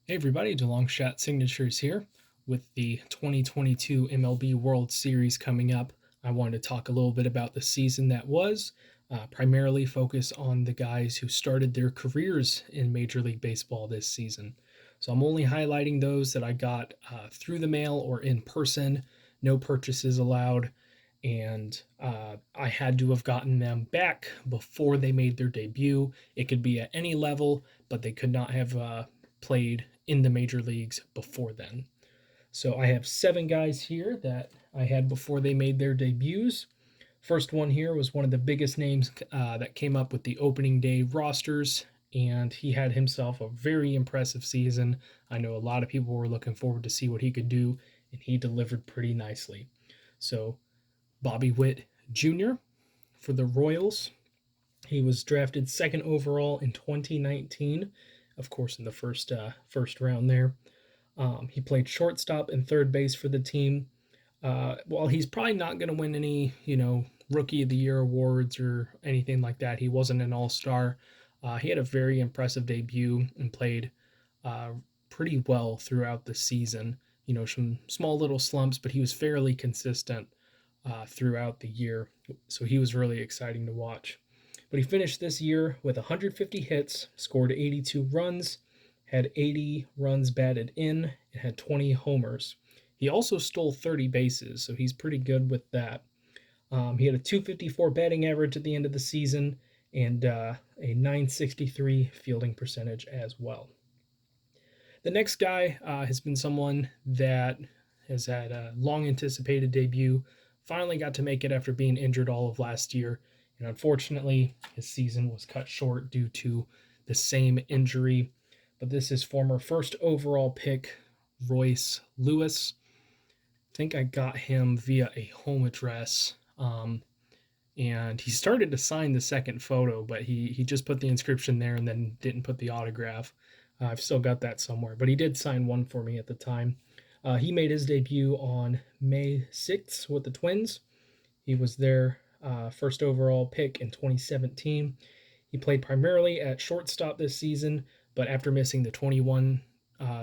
Hey everybody, DeLong Shot Signatures here with the 2022 MLB World Series coming up. I wanted to talk a little bit about the season that was, primarily focus on the guys who started their careers in Major League Baseball this season. So I'm only highlighting those that I got through the mail or in person, no purchases allowed, and I had to have gotten them back before they made their debut. It could be at any level, but they could not have played in the major leagues before then. So I have 7 guys here that I had before they made their debuts. First one here was one of the biggest names that came up with the opening day rosters, and he had himself a very impressive season. I know a lot of people were looking forward to see what he could do, and he delivered pretty nicely. So Bobby Witt Jr. for the Royals. He was drafted second overall in 2019, of course, in the first round there. He played shortstop and third base for the team. While he's probably not going to win any, Rookie of the Year awards or anything like that, he wasn't an All Star. He had a very impressive debut and played uh, pretty well throughout the season. Some small little slumps, but he was fairly consistent throughout the year. So he was really exciting to watch. But he finished this year with 150 hits, scored 82 runs, had 80 runs batted in, and had 20 homers. He also stole 30 bases, so he's pretty good with that. He had a 254 batting average at the end of the season and a 963 fielding percentage as well. The next guy has been someone that has had a long anticipated debut, finally got to make it after being injured all of last year, and unfortunately, his season was cut short due to the same injury. But this is former first overall pick Royce Lewis. I think I got him via a home address. And he started to sign the second photo, but he just put the inscription there and then didn't put the autograph. I've still got that somewhere, but he did sign one for me at the time. He made his debut on May 6th with the Twins. He was their first overall pick in 2017. He played primarily at shortstop this season, but after missing the 21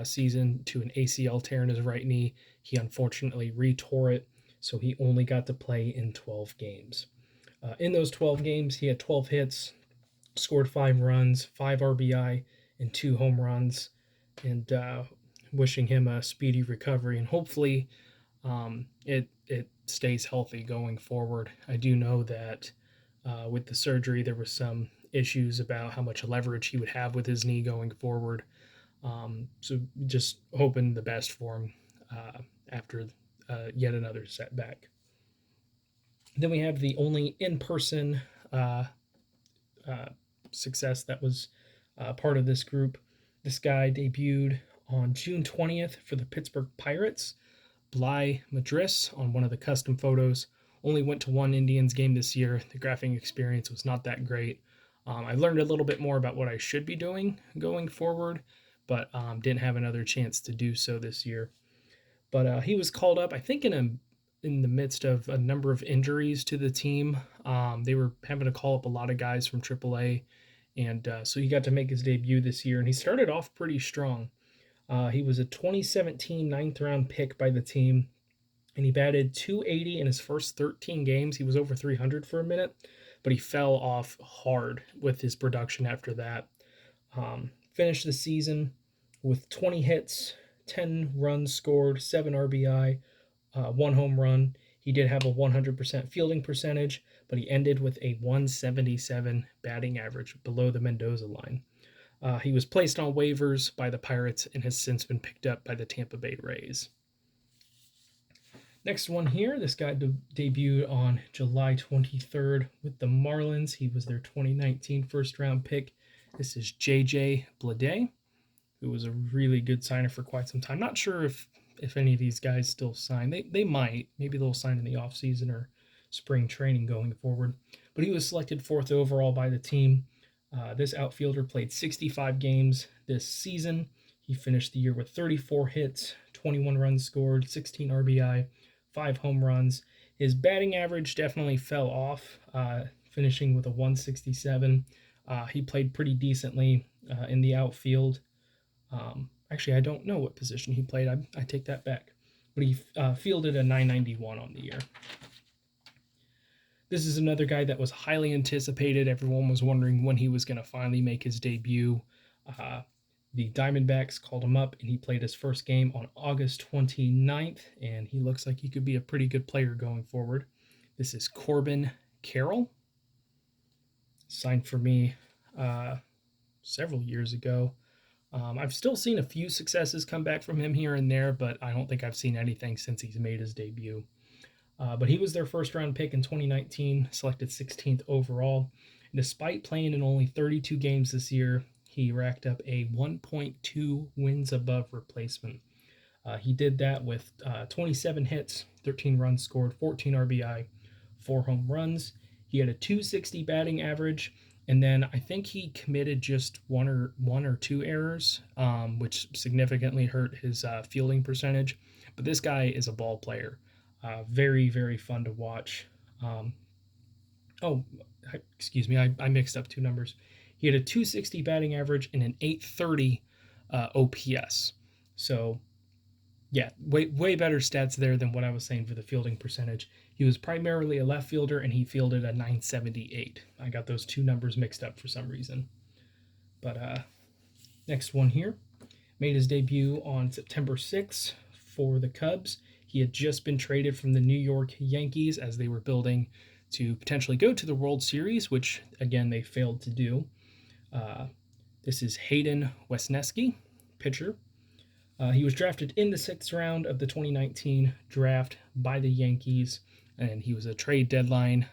season to an ACL tear in his right knee, he unfortunately re-tore it, so he only got to play in 12 games. In those 12 games, he had 12 hits, scored 5 runs, 5 RBI, and 2 home runs. And wishing him a speedy recovery, and hopefully it stays healthy going forward. I do know that with the surgery, there was some issues about how much leverage he would have with his knee going forward. So just hoping the best for him after yet another setback. Then we have the only in-person uh, uh, success that was part of this group. This guy debuted on June 20th for the Pittsburgh Pirates. Bly Madris on one of the custom photos. Only went to one Indians game this year. The graphing experience was not that great. I learned a little bit more about what I should be doing going forward, but didn't have another chance to do so this year. But he was called up, I think, in the midst of a number of injuries to the team. They were having to call up a lot of guys from AAA, and so he got to make his debut this year, and he started off pretty strong. He was a 2017 ninth round pick by the team, and he batted 280 in his first 13 games. He was over 300 for a minute, but he fell off hard with his production after that. Finished the season with 20 hits, 10 runs scored, 7 RBI, 1 home run. He did have a 100% fielding percentage, but he ended with a 177 batting average below the Mendoza line. He was placed on waivers by the Pirates and has since been picked up by the Tampa Bay Rays. Next one here, this guy debuted on July 23rd with the Marlins. He was their 2019 first round pick. This is JJ Bleday, who was a really good signer for quite some time. Not sure if any of these guys still sign. They might. Maybe they'll sign in the offseason or spring training going forward. But he was selected fourth overall by the team. This outfielder played 65 games this season. He finished the year with 34 hits, 21 runs scored, 16 RBI, 5 home runs. His batting average definitely fell off, finishing with a 167. He played pretty decently in the outfield. Actually, I don't know what position he played. I take that back. But he fielded a 991 on the year. This is another guy that was highly anticipated. Everyone was wondering when he was going to finally make his debut. Uh, the Diamondbacks called him up, and he played his first game on August 29th, and he looks like he could be a pretty good player going forward. This is Corbin Carroll. Signed for me several years ago. I've still seen a few successes come back from him here and there, but I don't think I've seen anything since he's made his debut. But he was their first round pick in 2019, selected 16th overall. And despite playing in only 32 games this year, he racked up a 1.2 wins above replacement. He did that with 27 hits, 13 runs scored, 14 RBI, 4 home runs. He had a 260 batting average, and then I think he committed just one or two errors, which significantly hurt his fielding percentage. But this guy is a ball player. Very, very fun to watch. Oh, excuse me, I mixed up two numbers. He had a 260 batting average and an 830 OPS. So, yeah, way better stats there than what I was saying for the fielding percentage. He was primarily a left fielder, and he fielded a 978. I got those two numbers mixed up for some reason. But next one here. Made his debut on September 6th for the Cubs. He had just been traded from the New York Yankees as they were building to potentially go to the World Series, which, again, they failed to do. This is Hayden Wesneski, pitcher. He was drafted in the 6th round of the 2019 draft by the Yankees, and he was a trade deadline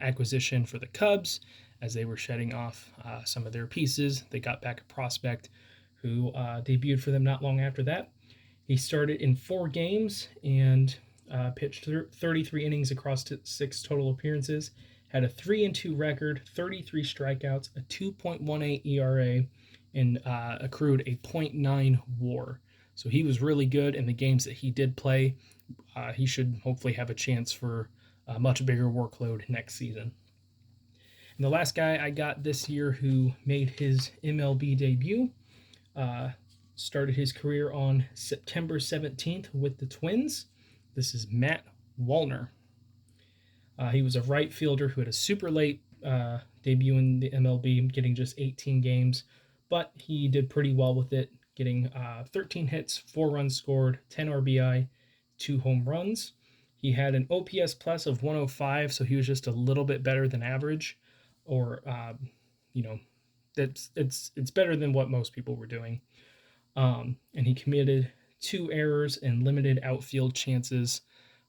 acquisition for the Cubs as they were shedding off some of their pieces. They got back a prospect who debuted for them not long after that. He started in 4 games and pitched 33 innings across 6 total appearances, had a 3-2 record, 33 strikeouts, a 2.18 ERA, and accrued a .9 WAR. So he was really good in the games that he did play. He should hopefully have a chance for a much bigger workload next season. And the last guy I got this year who made his MLB debut started his career on September 17th with the Twins. This is Matt Wallner. He was a right fielder who had a super late debut in the MLB, getting just 18 games, but he did pretty well with it, getting 13 hits, 4 runs scored, 10 RBI, 2 home runs. He had an OPS plus of 105, so he was just a little bit better than average, or it's better than what most people were doing. And he committed 2 errors and limited outfield chances,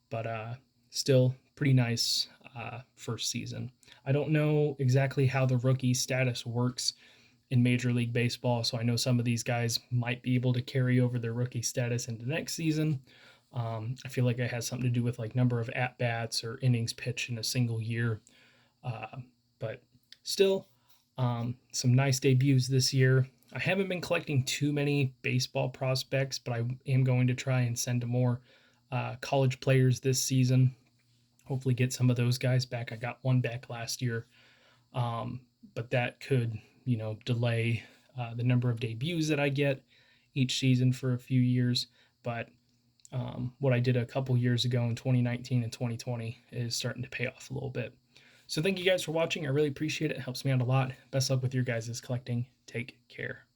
but still pretty nice first season. I don't know exactly how the rookie status works in Major League Baseball, so I know some of these guys might be able to carry over their rookie status into next season. I feel like it has something to do with like number of at-bats or innings pitched in a single year. But still, some nice debuts this year. I haven't been collecting too many baseball prospects, but I am going to try and send to more college players this season. Hopefully get some of those guys back. I got one back last year, but that could, delay the number of debuts that I get each season for a few years. But what I did a couple years ago in 2019 and 2020 is starting to pay off a little bit. So thank you guys for watching. I really appreciate it. It helps me out a lot. Best luck with your guys' collecting. Take care.